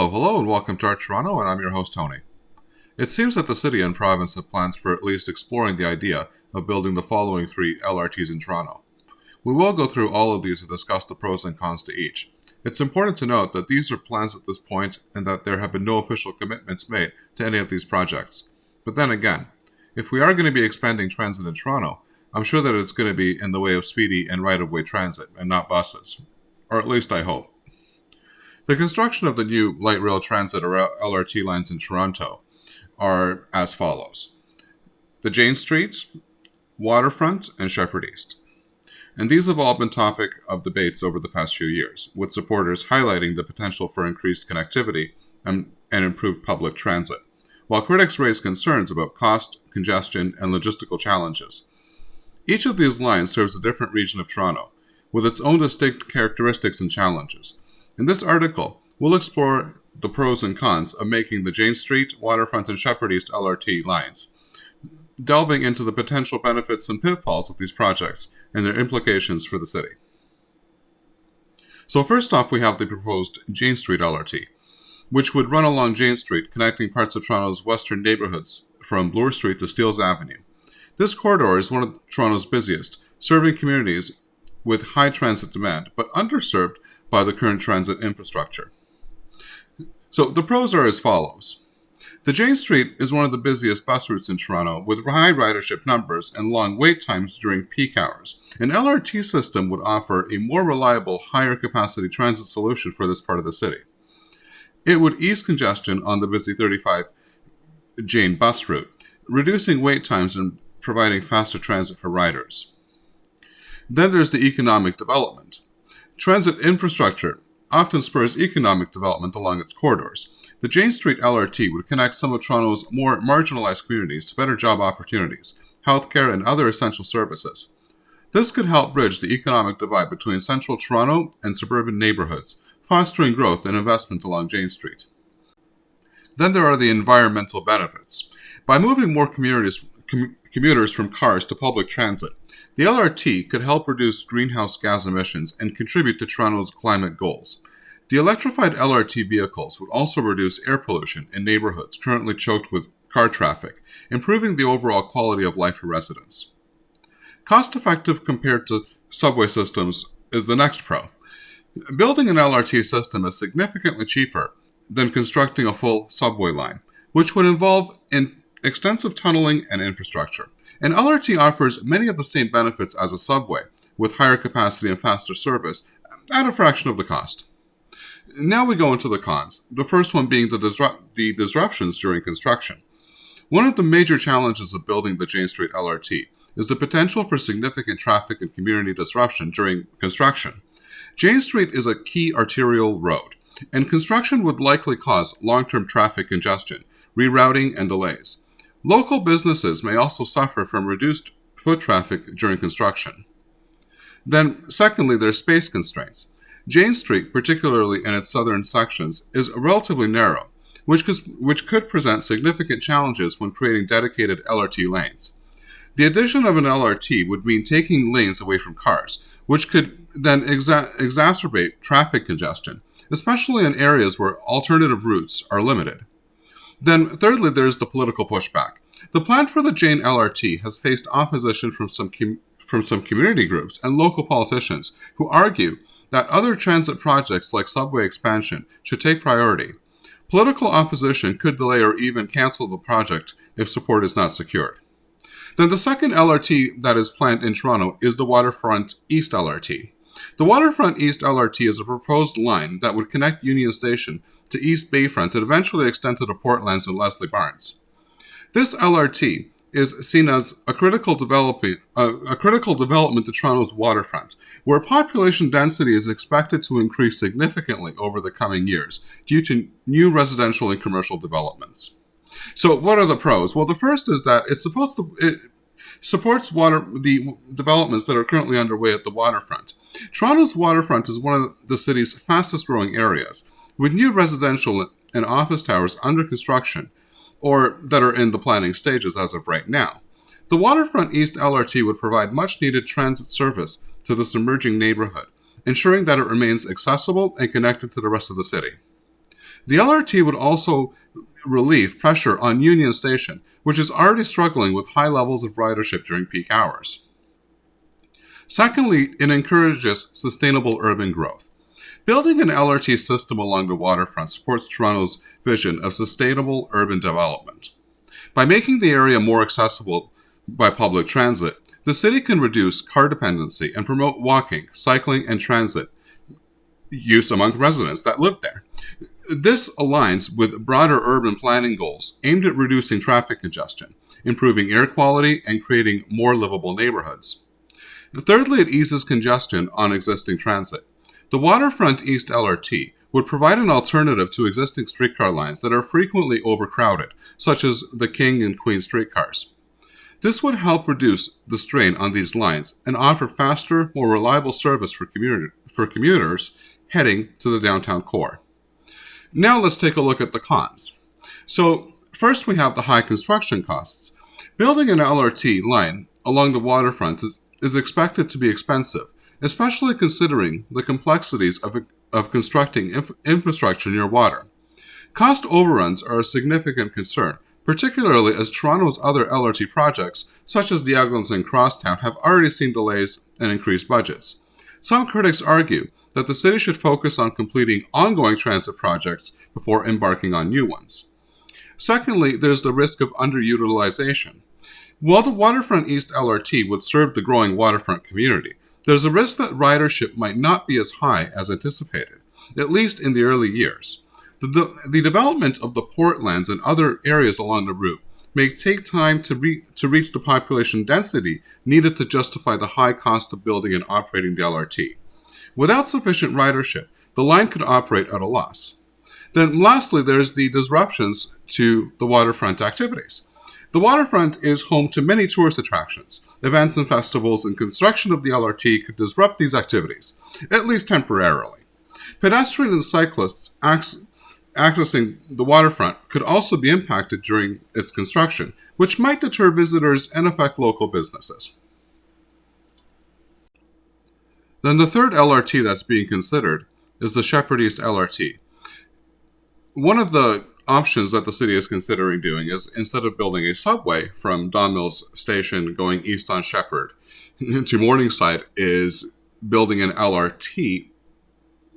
Hello, and welcome to Art Toronto, and I'm your host, Tony. It seems that the city and province have plans for at least exploring the idea of building the following 3 LRTs in Toronto. We will go through all of these and discuss the pros and cons to each. It's important to note that these are plans at this point and that there have been no official commitments made to any of these projects. But then again, if we are going to be expanding transit in Toronto, I'm sure that it's going to be in the way of speedy and right-of-way transit and not buses. Or at least I hope. The construction of the new light rail transit or LRT lines in Toronto are as follows. The Jane Street, Waterfront, and Sheppard East. And these have all been topic of debates over the past few years, with supporters highlighting the potential for increased connectivity and improved public transit, while critics raise concerns about cost, congestion, and logistical challenges. Each of these lines serves a different region of Toronto, with its own distinct characteristics and challenges. In this article, we'll explore the pros and cons of making the Jane Street, Waterfront, and Sheppard East LRT lines, delving into the potential benefits and pitfalls of these projects and their implications for the city. So first off, we have the proposed Jane Street LRT, which would run along Jane Street, connecting parts of Toronto's western neighborhoods from Bloor Street to Steeles Avenue. This corridor is one of Toronto's busiest, serving communities with high transit demand, but underserved by the current transit infrastructure. So the pros are as follows. The Jane Street is one of the busiest bus routes in Toronto, with high ridership numbers and long wait times during peak hours. An LRT system would offer a more reliable, higher capacity transit solution for this part of the city. It would ease congestion on the busy 35 Jane bus route, reducing wait times and providing faster transit for riders. Then there's the economic development. Transit infrastructure often spurs economic development along its corridors. The Jane Street LRT would connect some of Toronto's more marginalized communities to better job opportunities, healthcare, and other essential services. This could help bridge the economic divide between central Toronto and suburban neighborhoods, fostering growth and investment along Jane Street. Then there are the environmental benefits. By moving more commuters from cars to public transit, the LRT could help reduce greenhouse gas emissions and contribute to Toronto's climate goals. The electrified LRT vehicles would also reduce air pollution in neighborhoods currently choked with car traffic, improving the overall quality of life for residents. Cost-effective compared to subway systems is the next pro. Building an LRT system is significantly cheaper than constructing a full subway line, which would involve extensive tunneling and infrastructure. An LRT offers many of the same benefits as a subway, with higher capacity and faster service, at a fraction of the cost. Now we go into the cons, the first one being the disruptions during construction. One of the major challenges of building the Jane Street LRT is the potential for significant traffic and community disruption during construction. Jane Street is a key arterial road, and construction would likely cause long-term traffic congestion, rerouting, and delays. Local businesses may also suffer from reduced foot traffic during construction. Then, secondly, there's space constraints. Jane Street, particularly in its southern sections, is relatively narrow, which could present significant challenges when creating dedicated LRT lanes. The addition of an LRT would mean taking lanes away from cars, which could then exacerbate traffic congestion, especially in areas where alternative routes are limited. Then, thirdly, there's the political pushback. The plan for the Jane LRT has faced opposition from some community groups and local politicians who argue that other transit projects like subway expansion should take priority. Political opposition could delay or even cancel the project if support is not secured. Then the second LRT that is planned in Toronto is the Waterfront East LRT. The Waterfront East LRT is a proposed line that would connect Union Station to East Bayfront and eventually extend to the Portlands and Leslie Barnes. This LRT is seen as a critical development to Toronto's waterfront, where population density is expected to increase significantly over the coming years due to new residential and commercial developments. So what are the pros? Well, the first is that it supports the developments that are currently underway at the waterfront. Toronto's waterfront is one of the city's fastest growing areas, with new residential and office towers under construction or that are in the planning stages as of right now. The Waterfront East LRT would provide much-needed transit service to this emerging neighborhood, ensuring that it remains accessible and connected to the rest of the city. The LRT would also relieve pressure on Union Station, which is already struggling with high levels of ridership during peak hours. Secondly, it encourages sustainable urban growth. Building an LRT system along the waterfront supports Toronto's vision of sustainable urban development. By making the area more accessible by public transit, the city can reduce car dependency and promote walking, cycling, and transit use among residents that live there. This aligns with broader urban planning goals aimed at reducing traffic congestion, improving air quality, and creating more livable neighborhoods. Thirdly, it eases congestion on existing transit. The Waterfront East LRT would provide an alternative to existing streetcar lines that are frequently overcrowded, such as the King and Queen streetcars. This would help reduce the strain on these lines and offer faster, more reliable service for commuters heading to the downtown core. Now let's take a look at the cons. So first we have the high construction costs. Building an LRT line along the waterfront is expected to be expensive, especially considering the complexities of constructing infrastructure near water. Cost overruns are a significant concern, particularly as Toronto's other LRT projects, such as the Eglinton Crosstown, have already seen delays and increased budgets. Some critics argue that the city should focus on completing ongoing transit projects before embarking on new ones. Secondly, there's the risk of underutilization. While the Waterfront East LRT would serve the growing waterfront community, there's a risk that ridership might not be as high as anticipated, at least in the early years. The development of the portlands and other areas along the route may take time to reach the population density needed to justify the high cost of building and operating the LRT. Without sufficient ridership, the line could operate at a loss. Then lastly, there's the disruptions to the waterfront activities. The waterfront is home to many tourist attractions. Events and festivals, and construction of the LRT could disrupt these activities, at least temporarily. Pedestrians and cyclists accessing the waterfront could also be impacted during its construction, which might deter visitors and affect local businesses. Then the third LRT that's being considered is the Sheppard East LRT. One of the options that the city is considering doing is, instead of building a subway from Don Mills Station going east on Sheppard to Morningside, is building an LRT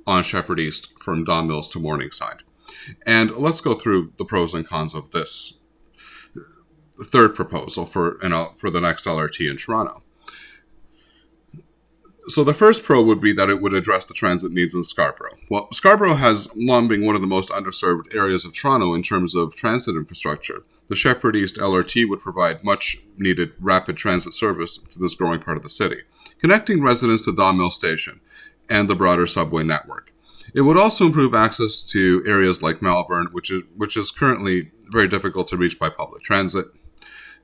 on Sheppard East from Don Mills to Morningside. And let's go through the pros and cons of this third proposal for the next LRT in Toronto. So the first pro would be that it would address the transit needs in Scarborough. Well, Scarborough has long been one of the most underserved areas of Toronto in terms of transit infrastructure. The Sheppard East LRT would provide much needed rapid transit service to this growing part of the city, connecting residents to Don Mills Station and the broader subway network. It would also improve access to areas like Malvern, which is currently very difficult to reach by public transit.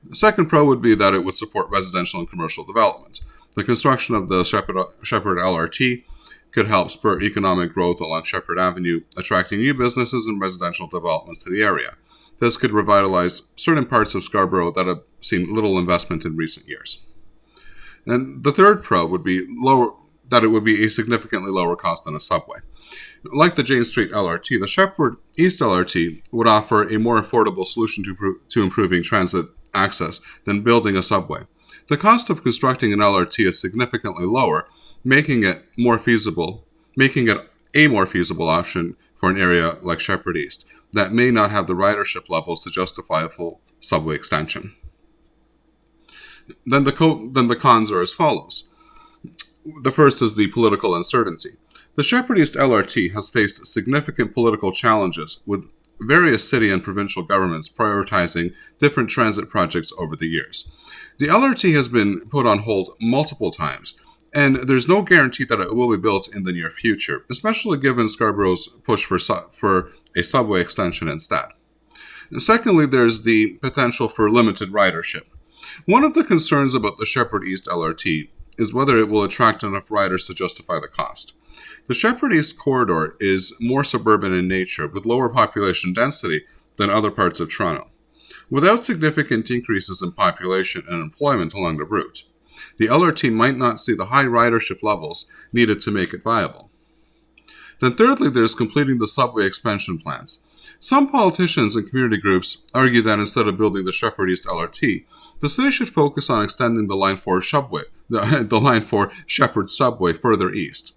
The second pro would be that it would support residential and commercial development. The construction of the Sheppard LRT could help spur economic growth along Sheppard Avenue, attracting new businesses and residential developments to the area. This could revitalize certain parts of Scarborough that have seen little investment in recent years. And the third pro would be that it would be a significantly lower cost than a subway. Like the Jane Street LRT, the Sheppard East LRT would offer a more affordable solution to improving transit access than building a subway. The cost of constructing an LRT is significantly lower, making it a more feasible option for an area like Sheppard East that may not have the ridership levels to justify a full subway extension. Then the cons are as follows. The first is the political uncertainty. The Sheppard East LRT has faced significant political challenges, with various city and provincial governments prioritizing different transit projects over the years. The LRT has been put on hold multiple times, and there's no guarantee that it will be built in the near future, especially given Scarborough's push for a subway extension instead. And secondly, there's the potential for limited ridership. One of the concerns about the Sheppard East LRT is whether it will attract enough riders to justify the cost. The Sheppard East corridor is more suburban in nature, with lower population density than other parts of Toronto. Without significant increases in population and employment along the route, the LRT might not see the high ridership levels needed to make it viable. Then thirdly, there's completing the subway expansion plans. Some politicians and community groups argue that instead of building the Sheppard East LRT, the city should focus on extending the Line 4 subway, the Line 4 Sheppard subway further east.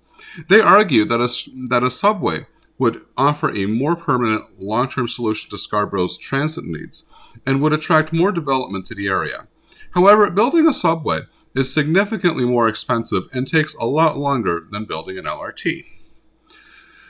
They argue that a subway would offer a more permanent, long-term solution to Scarborough's transit needs and would attract more development to the area. However, building a subway is significantly more expensive and takes a lot longer than building an LRT.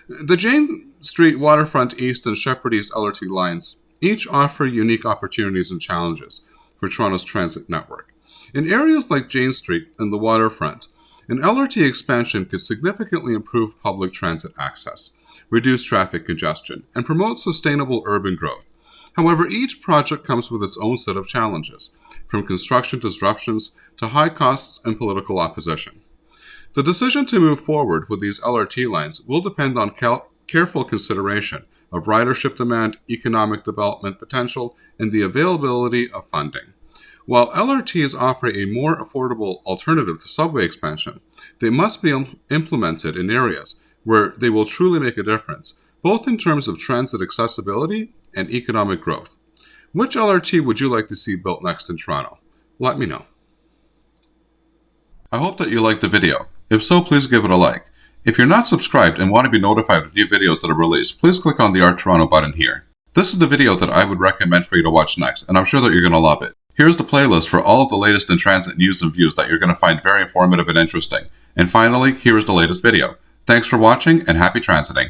The James Street Waterfront East and Sheppard East LRT lines each offer unique opportunities and challenges for Toronto's transit network. In areas like James Street and the Waterfront, an LRT expansion could significantly improve public transit access, reduce traffic congestion, and promote sustainable urban growth. However, each project comes with its own set of challenges, from construction disruptions to high costs and political opposition. The decision to move forward with these LRT lines will depend on careful consideration of ridership demand, economic development potential, and the availability of funding. While LRTs offer a more affordable alternative to subway expansion, they must be implemented in areas where they will truly make a difference, both in terms of transit accessibility and economic growth. Which LRT would you like to see built next in Toronto? Let me know. I hope that you liked the video. If so, please give it a like. If you're not subscribed and want to be notified of new videos that are released, please click on the Art Toronto button here. This is the video that I would recommend for you to watch next, and I'm sure that you're going to love it. Here's the playlist for all of the latest in transit news and views that you're going to find very informative and interesting. And finally, here is the latest video. Thanks for watching and happy transiting.